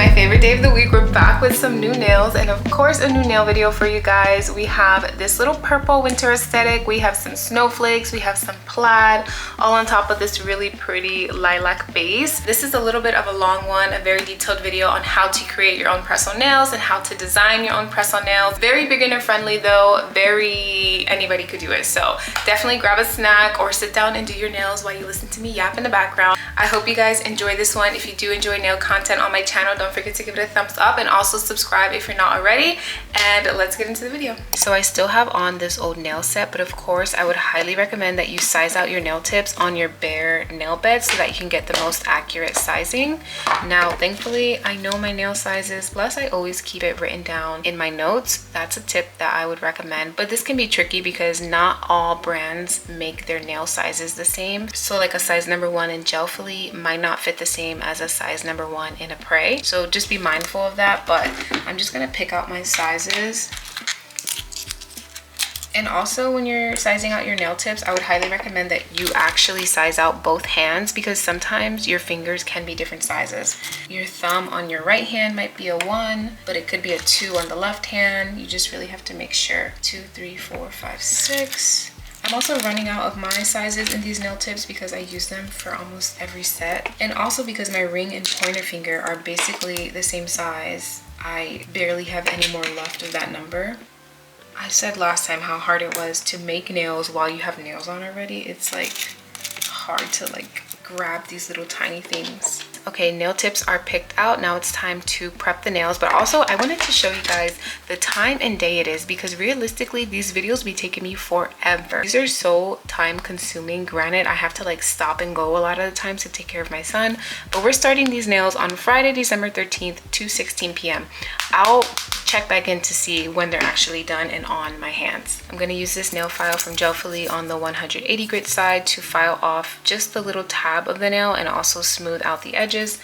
my favorite day of the week. We're back with some new nails and of course a new nail video for you guys. We have this little purple winter aesthetic, we have some snowflakes, we have some plaid, all on top of this really pretty lilac base. This is a little bit of a long one, a very detailed video on how to create your own press-on nails and how to design your own press-on nails. Very beginner friendly though, anybody could do it. So definitely grab a snack or sit down and do your nails while you listen to me yap in the background. I hope you guys enjoy this one. If you do enjoy nail content on my channel, don't forget to give it a thumbs up and also subscribe if you're not already. And let's get into the video. So I still have on this old nail set, but of course I would highly recommend that you size out your nail tips on your bare nail bed so that you can get the most accurate sizing. Now thankfully I know my nail sizes, plus I always keep it written down in my notes. That's a tip that I would recommend, but this can be tricky because not all brands make their nail sizes the same. So like a size number 1 in gel filler might not fit the same as a size number 1 in a Prey. So just be mindful of that, but I'm just gonna pick out my sizes. And also when you're sizing out your nail tips, I would highly recommend that you actually size out both hands because sometimes your fingers can be different sizes. Your thumb on your right hand might be a 1, but it could be a 2 on the left hand. You just really have to make sure. 2, 3, 4, 5, 6. I'm also running out of my sizes in these nail tips because I use them for almost every set. And also because my ring and pointer finger are basically the same size. I barely have any more left of that number. I said last time how hard it was to make nails while you have nails on already. It's like hard to like grab these little tiny things. Okay, nail tips are picked out. Now it's time to prep the nails, but also I wanted to show you guys the time and day it is because realistically these videos be taking me forever. These are so time consuming. Granted, I have to like stop and go a lot of the times to take care of my son, but we're starting these nails on Friday, December 13th, 2:16 p.m. I'll check back in to see when they're actually done and on my hands. I'm going to use this nail file from Gel Fili on the 180 grit side to file off just the little tab of the nail and also smooth out the edges,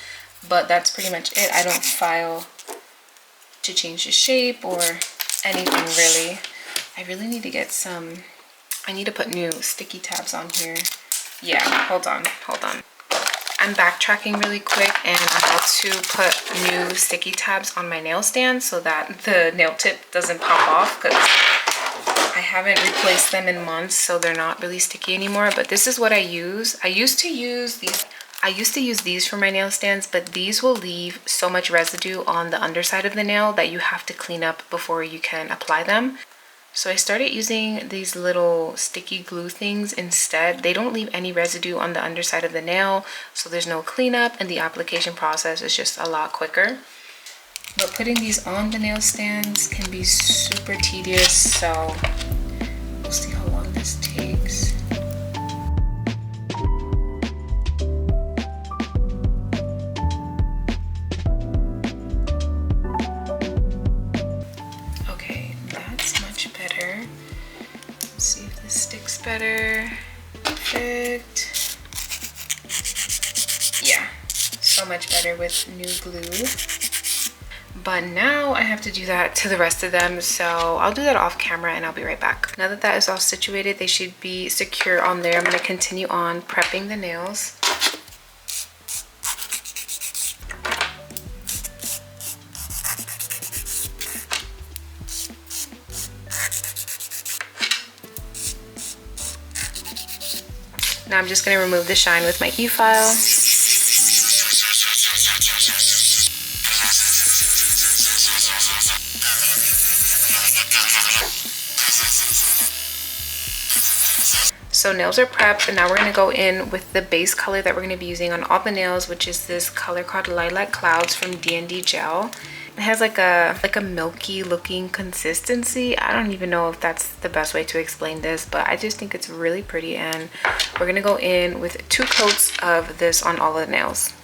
but that's pretty much it. I don't file to change the shape or anything really. I really need to get some, I need to put new sticky tabs on here. Yeah, hold on. I'm backtracking really quick and I'm about to put new sticky tabs on my nail stand so that the nail tip doesn't pop off because I haven't replaced them in months, so they're not really sticky anymore. But this is what I use. I used to use these for my nail stands, but these will leave so much residue on the underside of the nail that you have to clean up before you can apply them. So I started using these little sticky glue things instead. They don't leave any residue on the underside of the nail, so there's no cleanup and the application process is just a lot quicker. But putting these on the nail stands can be super tedious, so we'll see how long this takes. Better. Perfect. Yeah, so much better with new glue. But now I have to do that to the rest of them, so I'll do that off camera and I'll be right back. Now that is all situated, they should be secure on there. I'm going to continue on prepping the nails. Now I'm just going to remove the shine with my e-file. So nails are prepped and now we're going to go in with the base color that we're going to be using on all the nails, which is this color called Lilac Clouds from D&D Gel. It has like a milky looking consistency. I don't even know if that's the best way to explain this, but I just think it's really pretty, and we're gonna go in with 2 coats of this on all of the nails.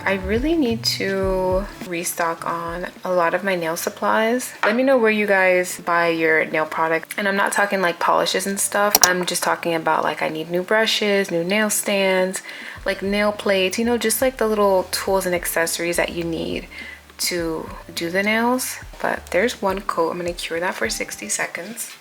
I really need to restock on a lot of my nail supplies. Let me know where you guys buy your nail products. And I'm not talking like polishes and stuff. I'm just talking about like I need new brushes, new nail stands, like nail plates, you know, just like the little tools and accessories that you need to do the nails. But there's 1 coat. I'm going to cure that for 60 seconds.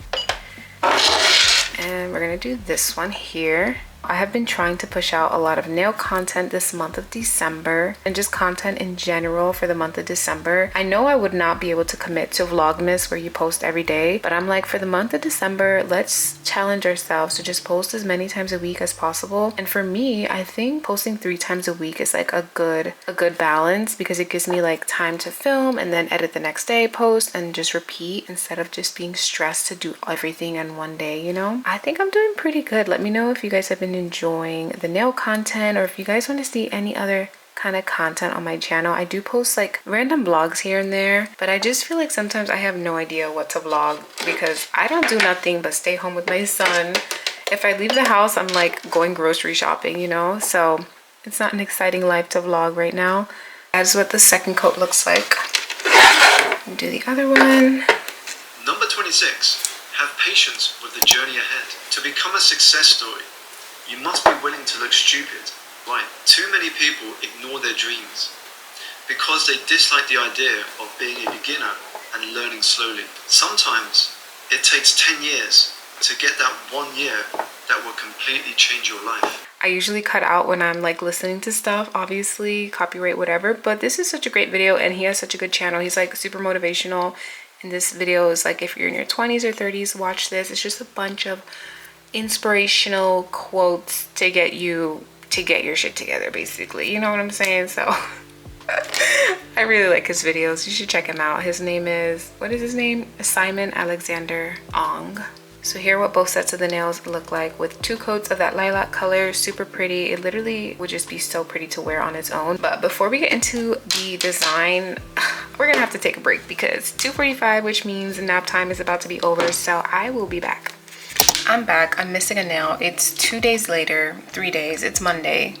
And we're going to do this one here. I have been trying to push out a lot of nail content this month of December and just content in general for the month of December. I know I would not be able to commit to Vlogmas where you post every day, but I'm like, for the month of December, let's challenge ourselves to just post as many times a week as possible. And for me, I think posting 3 times a week is like a good balance, because it gives me like time to film and then edit the next day, post, and just repeat instead of just being stressed to do everything in one day, you know? I think I'm doing pretty good. Let me know if you guys have been enjoying the nail content, or if you guys want to see any other kind of content on my channel. I do post like random vlogs here and there, but I just feel like sometimes I have no idea what to vlog because I don't do nothing but stay home with my son. If I leave the house, I'm like going grocery shopping, you know? So it's not an exciting life to vlog right now. That's what the second coat looks like. Do the other one. Number 26. Have patience with the journey ahead. To become a success story, you must be willing to look stupid. Right, too many people ignore their dreams because they dislike the idea of being a beginner and learning slowly. Sometimes it takes 10 years to get that 1 year that will completely change your life. I usually cut out when I'm like listening to stuff, obviously copyright, whatever, but this is such a great video and he has such a good channel. He's like super motivational, and this video is like, if you're in your 20s or 30s, watch this. It's just a bunch of inspirational quotes to get you to get your shit together, basically, you know what I'm saying? So I really like his videos. You should check him out. His name is, what is his name? Simon Alexander Ong. So here are what both sets of the nails look like with 2 coats of that lilac color. Super pretty. It literally would just be so pretty to wear on its own. But before we get into the design, we're gonna have to take a break because 2:45, which means nap time, is about to be over. So I will be back. I'm back. I'm missing a nail. It's 2 days later, 3 days. It's Monday,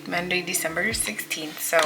December 16th. So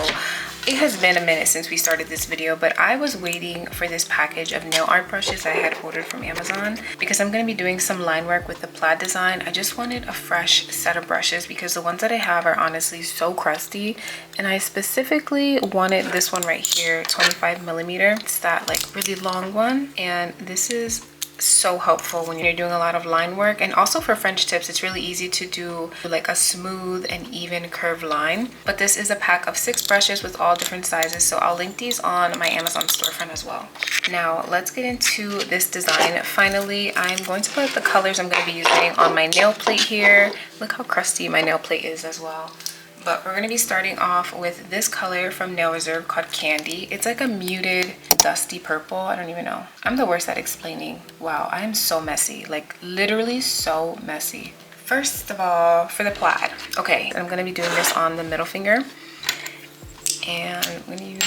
it has been a minute since we started this video, but I was waiting for this package of nail art brushes I had ordered from Amazon because I'm going to be doing some line work with the plaid design. I just wanted a fresh set of brushes because the ones that I have are honestly so crusty, and I specifically wanted this one right here, 25mm. It's that like really long one, and this is so helpful when you're doing a lot of line work. And also for French tips, it's really easy to do like a smooth and even curved line. But this is a pack of 6 brushes with all different sizes, so I'll link these on my Amazon storefront as well. Now let's get into this design. Finally, I'm going to put the colors I'm going to be using on my nail plate here. Look how crusty my nail plate is as well. But we're going to be starting off with this color from Nail Reserve called Candy. It's like a muted, dusty purple. I don't even know. I'm the worst at explaining. Wow, I am so messy. Like literally so messy. First of all, for the plaid. Okay, I'm going to be doing this on the middle finger. And I'm going to use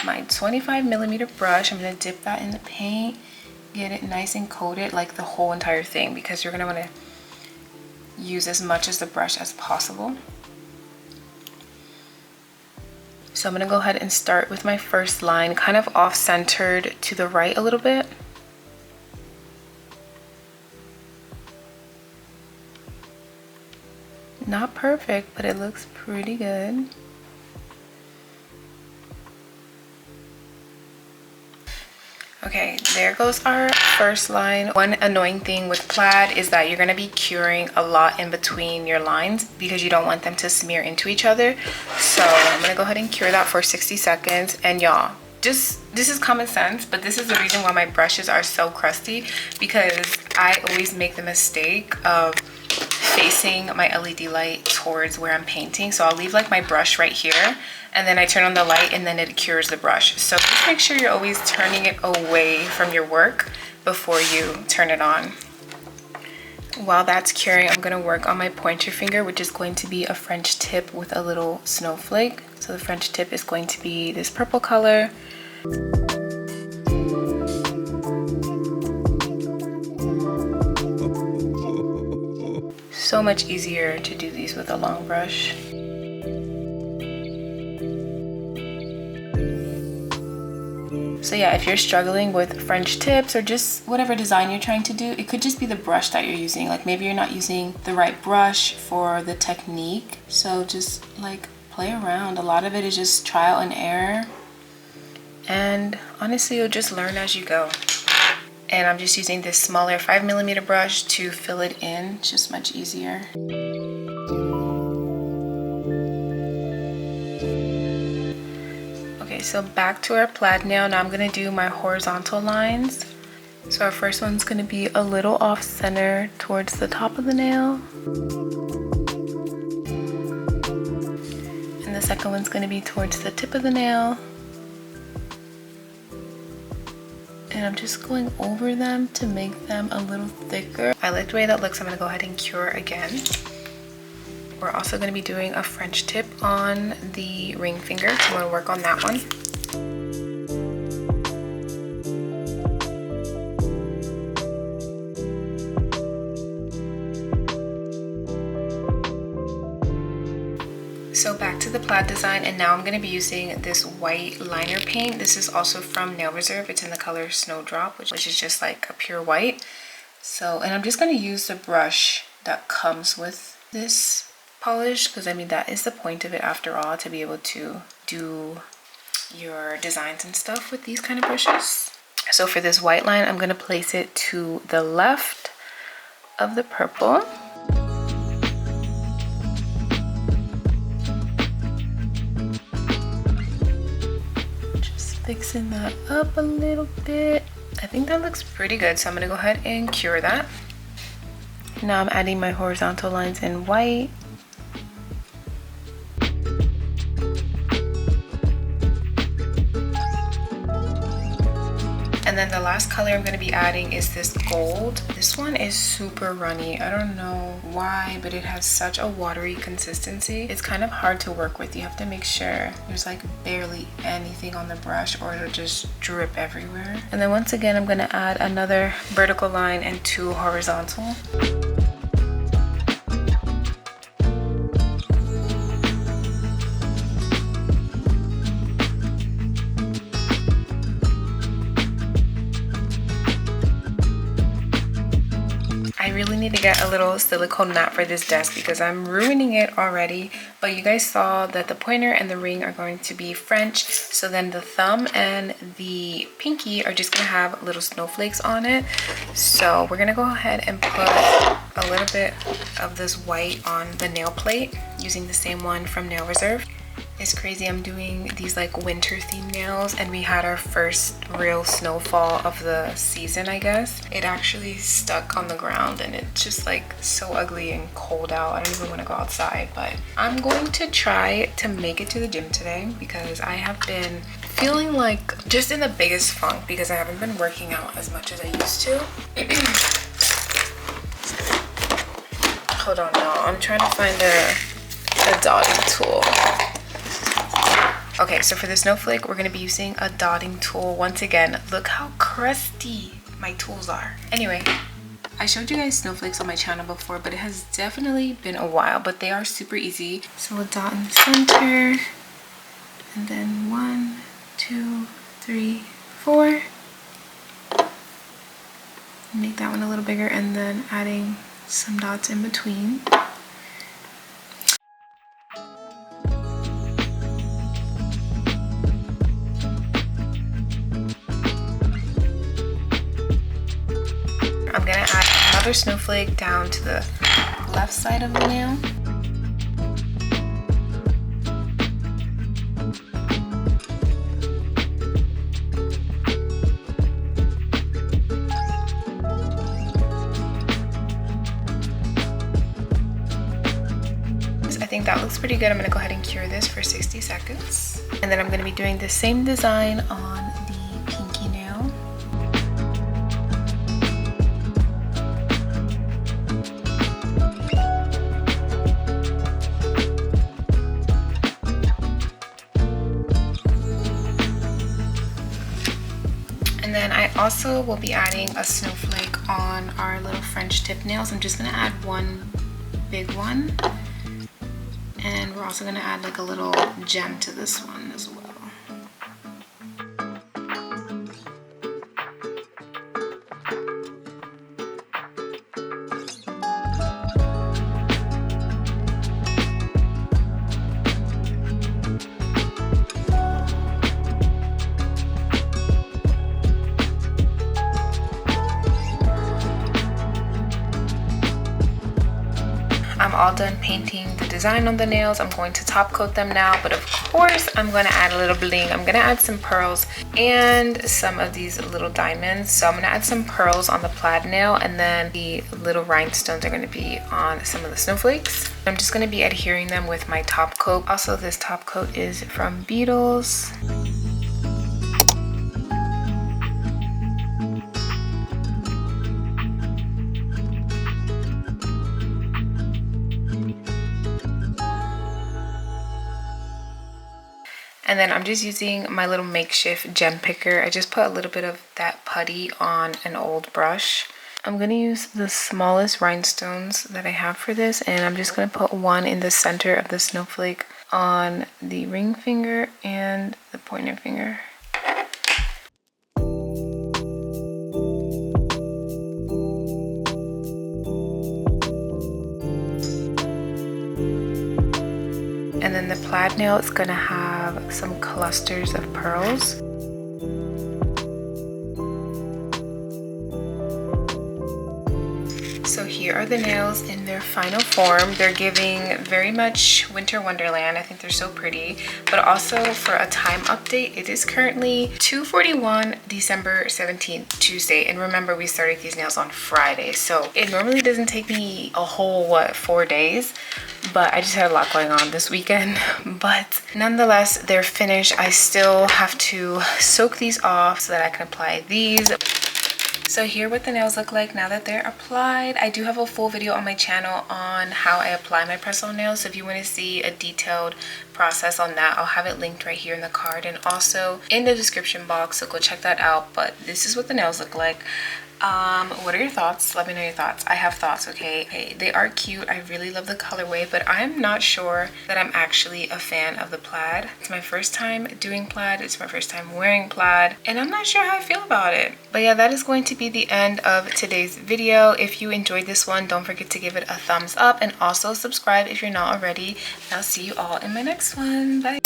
my 25mm brush. I'm going to dip that in the paint. Get it nice and coated, like the whole entire thing, because you're going to want to use as much as the brush as possible. So I'm gonna go ahead and start with my first line, kind of off-centered to the right a little bit. Not perfect, but it looks pretty good. Okay, there goes our first line. One annoying thing with plaid is that you're going to be curing a lot in between your lines because you don't want them to smear into each other. So I'm going to go ahead and cure that for 60 seconds. And y'all, this is common sense, but this is the reason why my brushes are so crusty, because I always make the mistake of facing my LED light towards where I'm painting. So I'll leave like my brush right here, and then I turn on the light and then it cures the brush. So just make sure you're always turning it away from your work before you turn it on. While that's curing, I'm gonna work on my pointer finger, which is going to be a French tip with a little snowflake. So the French tip is going to be this purple color. So much easier to do these with a long brush. So yeah, if you're struggling with French tips or just whatever design you're trying to do, it could just be the brush that you're using. Like maybe you're not using the right brush for the technique. So just like play around. A lot of it is just trial and error. And honestly, you'll just learn as you go. And I'm just using this smaller 5mm brush to fill it in. It's just much easier. Okay, so back to our plaid nail. Now I'm gonna do my horizontal lines. So our first one's gonna be a little off center towards the top of the nail. And the second one's gonna be towards the tip of the nail. And I'm just going over them to make them a little thicker. I like the way that looks. I'm gonna go ahead and cure again. We're also gonna be doing a French tip on the ring finger. So I'm gonna work on that one. So back to the plaid design, and now I'm going to be using this white liner paint. This is also from Nail Reserve. It's in the color Snowdrop, which is just like a pure white. So, and I'm just going to use the brush that comes with this polish, because I mean that is the point of it after all, to be able to do your designs and stuff with these kind of brushes. So for this white line, I'm going to place it to the left of the purple. Fixing that up a little bit. I think that looks pretty good, so I'm gonna go ahead and cure that. Now I'm adding my horizontal lines in white. And then the last color I'm going to be adding is this gold. This one is super runny. I don't know why, but it has such a watery consistency. It's kind of hard to work with. You have to make sure there's like barely anything on the brush or it'll just drip everywhere. And then once again, I'm going to add another vertical line and 2 horizontal. I really need to get a little silicone mat for this desk because I'm ruining it already. But you guys saw that the pointer and the ring are going to be French. So then the thumb and the pinky are just gonna have little snowflakes on it. So we're gonna go ahead and put a little bit of this white on the nail plate using the same one from Nail Reserve. It's crazy, I'm doing these like winter themed nails and we had our first real snowfall of the season, I guess. It actually stuck on the ground and it's just like so ugly and cold out. I don't even want to go outside, but I'm going to try to make it to the gym today because I have been feeling like just in the biggest funk because I haven't been working out as much as I used to. Hold on, no, I'm trying to find a dotting tool. Okay, so for the snowflake, we're gonna be using a dotting tool. Once again, look how crusty my tools are. Anyway, I showed you guys snowflakes on my channel before, but it has definitely been a while, but they are super easy. So we'll dot in the center, and then 1, 2, 3, 4. Make that one a little bigger, and then adding some dots in between. I'm gonna add another snowflake down to the left side of the nail. I think that looks pretty good. I'm gonna go ahead and cure this for 60 seconds. And then I'm gonna be doing the same design on the pinky nail. And then I also will be adding a snowflake on our little French tip nails. I'm just gonna add one big one. And we're also gonna add like a little gem to this one as well. I'm all done painting the design on the nails. I'm going to top coat them now, but of course I'm going to add a little bling. I'm going to add some pearls and some of these little diamonds. So I'm going to add some pearls on the plaid nail, and then the little rhinestones are going to be on some of the snowflakes. I'm just going to be adhering them with my top coat. Also, this top coat is from Beetles. And then I'm just using my little makeshift gem picker. I just put a little bit of that putty on an old brush. I'm going to use the smallest rhinestones that I have for this, and I'm just going to put one in the center of the snowflake on the ring finger and the pointer finger. And then the plaid nail is going to have some clusters of pearls. So here are the nails in their final form. They're giving very much Winter Wonderland. I think they're so pretty. But also for a time update, it is currently 2:41 December 17th, Tuesday. And remember, we started these nails on Friday. So it normally doesn't take me a whole, 4 days? But I just had a lot going on this weekend. But nonetheless, they're finished. I still have to soak these off so that I can apply these. So here what the nails look like now that they're applied. I do have a full video on my channel on how I apply my press-on nails. So if you want to see a detailed process on that, I'll have it linked right here in the card and also in the description box. So go check that out. But this is what the nails look like. What are your thoughts? Let me know your thoughts. I have thoughts, okay? They are cute. I really love the colorway, but I'm not sure that I'm actually a fan of the plaid. It's my first time doing plaid. It's my first time wearing plaid, and I'm not sure how I feel about it. But yeah, that is going to be the end of today's video. If you enjoyed this one, don't forget to give it a thumbs up and also subscribe if you're not already. And I'll see you all in my next one. Bye.